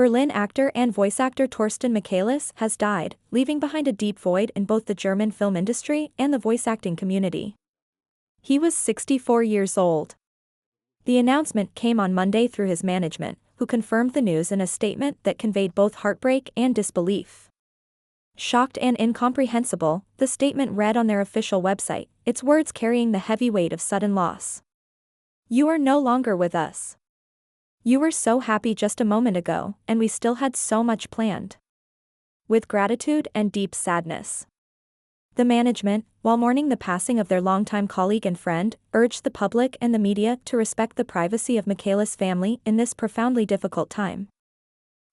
Berlin actor and voice actor Torsten Michaelis has died, leaving behind a deep void in both the German film industry and the voice acting community. He was 64 years old. The announcement came on Monday through his management, who confirmed the news in a statement that conveyed both heartbreak and disbelief. Shocked and incomprehensible, the statement read on their official website, its words carrying the heavy weight of sudden loss. "You are no longer with us. You were so happy just a moment ago, and we still had so much planned. With gratitude and deep sadness." The management, while mourning the passing of their longtime colleague and friend, urged the public and the media to respect the privacy of Michaelis' family in this profoundly difficult time.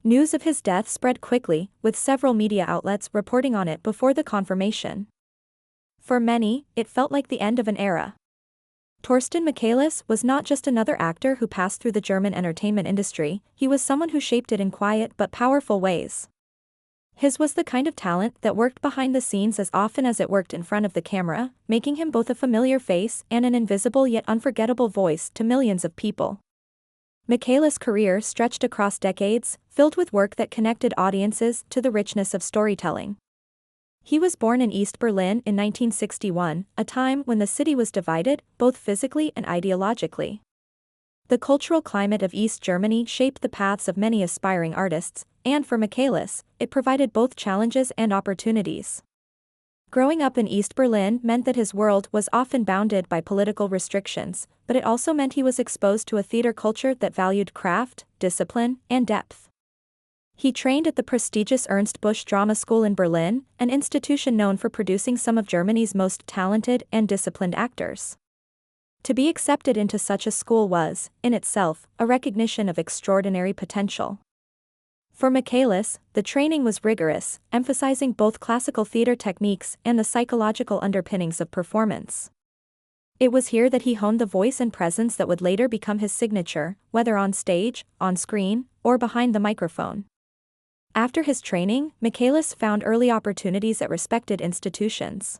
News of his death spread quickly, with several media outlets reporting on it before the confirmation. For many, it felt like the end of an era. Torsten Michaelis was not just another actor who passed through the German entertainment industry, he was someone who shaped it in quiet but powerful ways. His was the kind of talent that worked behind the scenes as often as it worked in front of the camera, making him both a familiar face and an invisible yet unforgettable voice to millions of people. Michaelis' career stretched across decades, filled with work that connected audiences to the richness of storytelling. He was born in East Berlin in 1961, a time when the city was divided, both physically and ideologically. The cultural climate of East Germany shaped the paths of many aspiring artists, and for Michaelis, it provided both challenges and opportunities. Growing up in East Berlin meant that his world was often bounded by political restrictions, but it also meant he was exposed to a theater culture that valued craft, discipline, and depth. He trained at the prestigious Ernst Busch Drama School in Berlin, an institution known for producing some of Germany's most talented and disciplined actors. To be accepted into such a school was, in itself, a recognition of extraordinary potential. For Michaelis, the training was rigorous, emphasizing both classical theater techniques and the psychological underpinnings of performance. It was here that he honed the voice and presence that would later become his signature, whether on stage, on screen, or behind the microphone. After his training, Michaelis found early opportunities at respected institutions.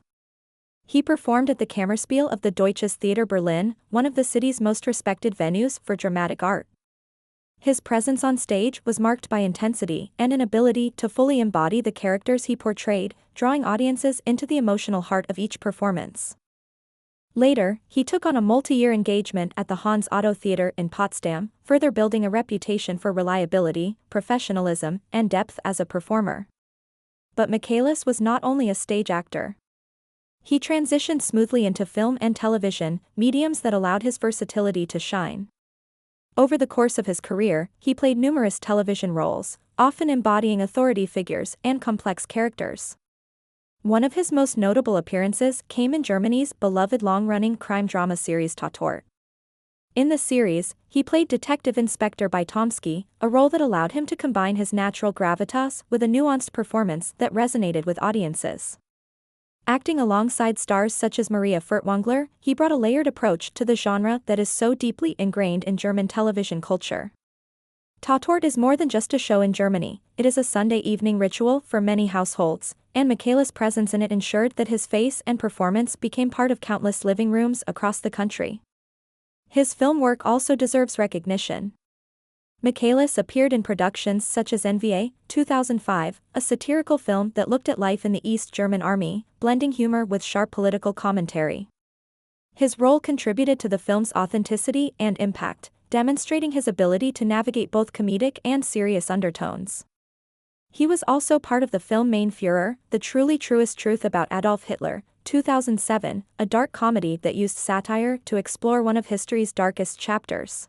He performed at the Kammerspiel of the Deutsches Theater Berlin, one of the city's most respected venues for dramatic art. His presence on stage was marked by intensity and an ability to fully embody the characters he portrayed, drawing audiences into the emotional heart of each performance. Later, he took on a multi-year engagement at the Hans Otto Theater in Potsdam, further building a reputation for reliability, professionalism, and depth as a performer. But Michaelis was not only a stage actor. He transitioned smoothly into film and television, mediums that allowed his versatility to shine. Over the course of his career, he played numerous television roles, often embodying authority figures and complex characters. One of his most notable appearances came in Germany's beloved long-running crime drama series Tatort. In the series, he played Detective Inspector Bytomsky, a role that allowed him to combine his natural gravitas with a nuanced performance that resonated with audiences. Acting alongside stars such as Maria Furtwängler, he brought a layered approach to the genre that is so deeply ingrained in German television culture. Tatort is more than just a show in Germany, it is a Sunday evening ritual for many households, and Michaelis' presence in it ensured that his face and performance became part of countless living rooms across the country. His film work also deserves recognition. Michaelis appeared in productions such as NVA, 2005, a satirical film that looked at life in the East German Army, blending humor with sharp political commentary. His role contributed to the film's authenticity and impact, demonstrating his ability to navigate both comedic and serious undertones. He was also part of the film Mein Führer, The Truest Truth About Adolf Hitler, 2007, a dark comedy that used satire to explore one of history's darkest chapters.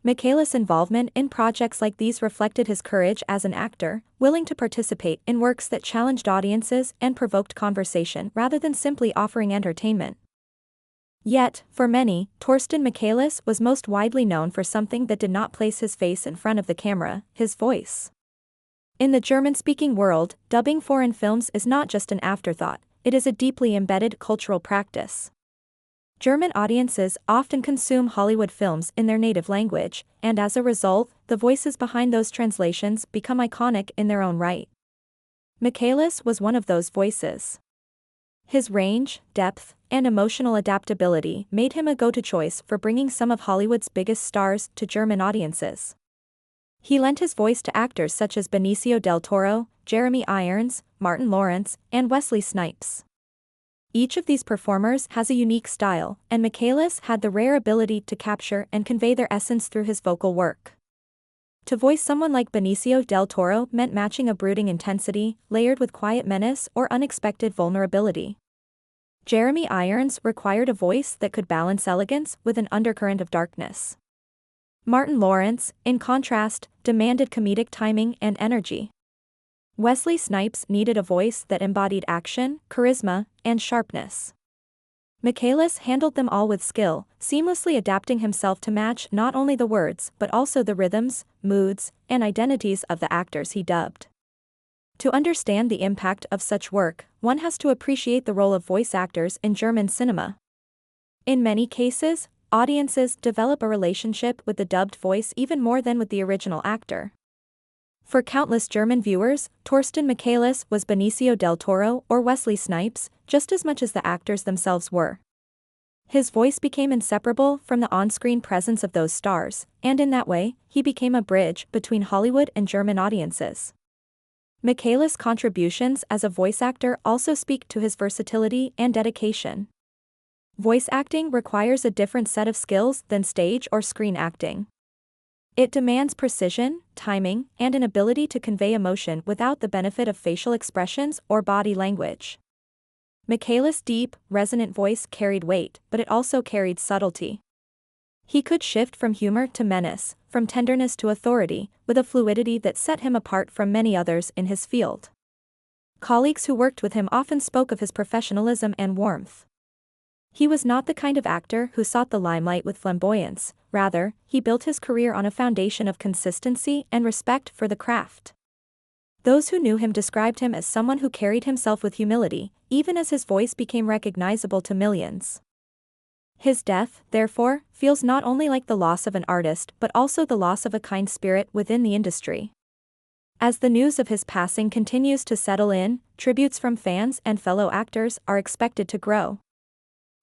Michaelis' involvement in projects like these reflected his courage as an actor, willing to participate in works that challenged audiences and provoked conversation rather than simply offering entertainment. Yet, for many, Torsten Michaelis was most widely known for something that did not place his face in front of the camera, his voice. In the German-speaking world, dubbing foreign films is not just an afterthought, it is a deeply embedded cultural practice. German audiences often consume Hollywood films in their native language, and as a result, the voices behind those translations become iconic in their own right. Michaelis was one of those voices. His range, depth, and emotional adaptability made him a go-to choice for bringing some of Hollywood's biggest stars to German audiences. He lent his voice to actors such as Benicio del Toro, Jeremy Irons, Martin Lawrence, and Wesley Snipes. Each of these performers has a unique style, and Michaelis had the rare ability to capture and convey their essence through his vocal work. To voice someone like Benicio del Toro meant matching a brooding intensity, layered with quiet menace or unexpected vulnerability. Jeremy Irons required a voice that could balance elegance with an undercurrent of darkness. Martin Lawrence, in contrast, demanded comedic timing and energy. Wesley Snipes needed a voice that embodied action, charisma, and sharpness. Michaelis handled them all with skill, seamlessly adapting himself to match not only the words but also the rhythms, moods, and identities of the actors he dubbed. To understand the impact of such work, one has to appreciate the role of voice actors in German cinema. In many cases, audiences develop a relationship with the dubbed voice even more than with the original actor. For countless German viewers, Torsten Michaelis was Benicio del Toro or Wesley Snipes, just as much as the actors themselves were. His voice became inseparable from the on-screen presence of those stars, and in that way, he became a bridge between Hollywood and German audiences. Michaelis' contributions as a voice actor also speak to his versatility and dedication. Voice acting requires a different set of skills than stage or screen acting. It demands precision, timing, and an ability to convey emotion without the benefit of facial expressions or body language. Michaelis' deep, resonant voice carried weight, but it also carried subtlety. He could shift from humor to menace, from tenderness to authority, with a fluidity that set him apart from many others in his field. Colleagues who worked with him often spoke of his professionalism and warmth. He was not the kind of actor who sought the limelight with flamboyance, rather, he built his career on a foundation of consistency and respect for the craft. Those who knew him described him as someone who carried himself with humility, even as his voice became recognizable to millions. His death, therefore, feels not only like the loss of an artist but also the loss of a kind spirit within the industry. As the news of his passing continues to settle in, tributes from fans and fellow actors are expected to grow.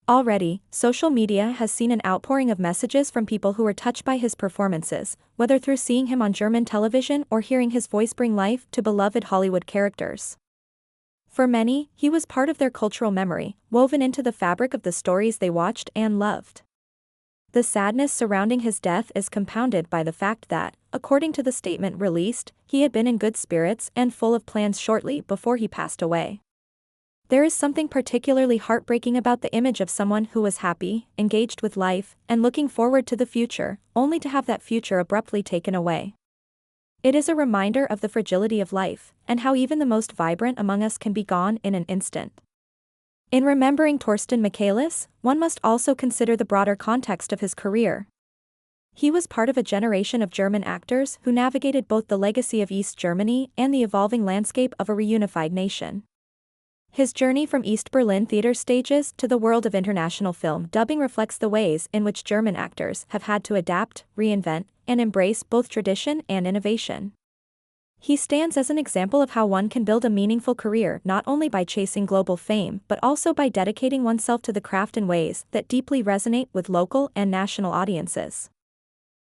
Already, social media has seen an outpouring of messages from people who were touched by his performances, whether through seeing him on German television or hearing his voice bring life to beloved Hollywood characters. For many, he was part of their cultural memory, woven into the fabric of the stories they watched and loved. The sadness surrounding his death is compounded by the fact that, according to the statement released, he had been in good spirits and full of plans shortly before he passed away. There is something particularly heartbreaking about the image of someone who was happy, engaged with life, and looking forward to the future, only to have that future abruptly taken away. It is a reminder of the fragility of life, and how even the most vibrant among us can be gone in an instant. In remembering Torsten Michaelis, one must also consider the broader context of his career. He was part of a generation of German actors who navigated both the legacy of East Germany and the evolving landscape of a reunified nation. His journey from East Berlin theater stages to the world of international film dubbing reflects the ways in which German actors have had to adapt, reinvent, and embrace both tradition and innovation. He stands as an example of how one can build a meaningful career not only by chasing global fame but also by dedicating oneself to the craft in ways that deeply resonate with local and national audiences.